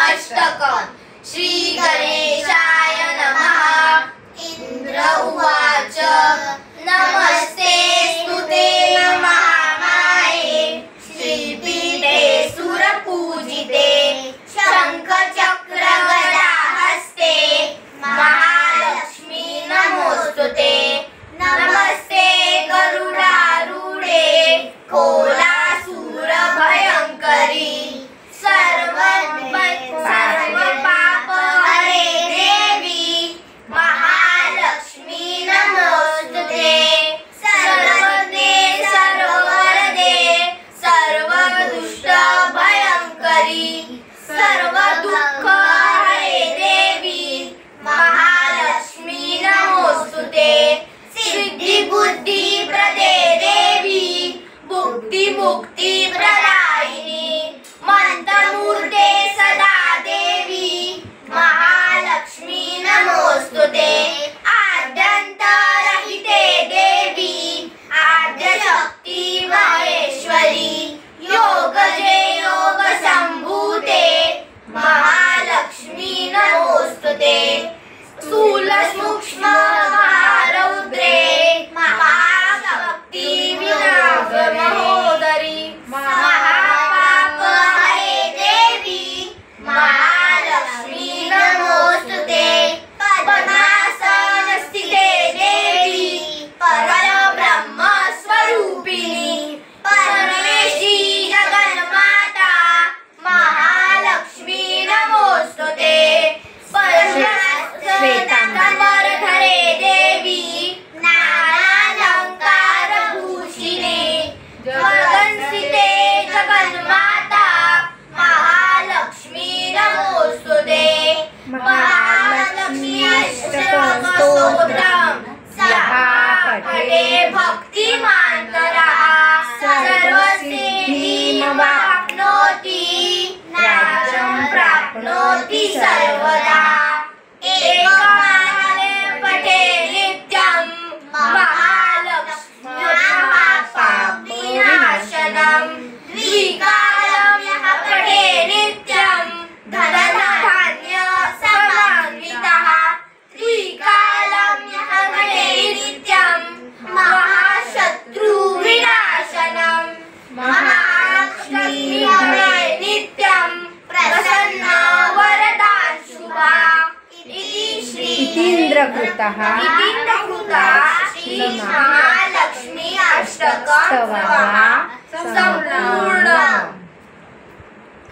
अष्टकम्। श्री गणेशाय नमः। इंद्र उवाच नमस्ते स्तुते महामाये श्रीपीठे सुरपूजिते शंख चक्र गदा हस्ते महालक्ष्मी नमोस्तुते। नमस्ते गरुडारूढे कोलासुर भयंकरी सर्व पाप हरे देवी महालक्ष्मी नमोस्तुते। सर्वदे सर्ववरदे सर्व दुष्ट भयंकरी सर्व दुःख हरे देवी महालक्ष्मी नमोस्तुते। सिद्धि बुद्धि प्रदे देवी भुक्ति मुक्ति प्रदायिनी मंत्रमूर्ते सदा देवी महालक्ष्मी नमोस्तुते। आद्यंतरहिते देवी आद्यशक्ति महेश्वरी योगजे योग संभूते महालक्ष्मी नमोस्तुते। स्थूल सूक्ष्म महारौद्रे महाशक्ति विनाशमहोदरी महापाप हरे देवी महालक्ष्मी नमोस्तुते। पद्मासन स्थिते देवी परब्रह्म स्वरूपिणी परमेशी जगन्माता महालक्ष्मी नमोस्तुते। कमरधरे देवी नानालंकार भूषिणे गगनस्थिते जगन्माता महालक्ष्मी नमोस्तुते। महालक्ष्मी अष्टकस्तोत्रम् सः पठे भक्तिमान्तरः सर्वसिद्धिमवाप्नोति राज्यं प्राप्नोति सर्वदा। एककाले पठे नित्यं महालक्ष्म्याः पापविनाशनम्। द्विकालं यः पठे नित्यं धनधान्य समान्वितः। त्रिकालं यः पठे नित्यं महाशत्रुविनाशनम्। महालक्ष्मी भवे नित्यं प्रसन्ना वरदाशुभा। इतीन्द्रकृतः श्री महालक्ष्मी अष्टकं संपूर्णम्।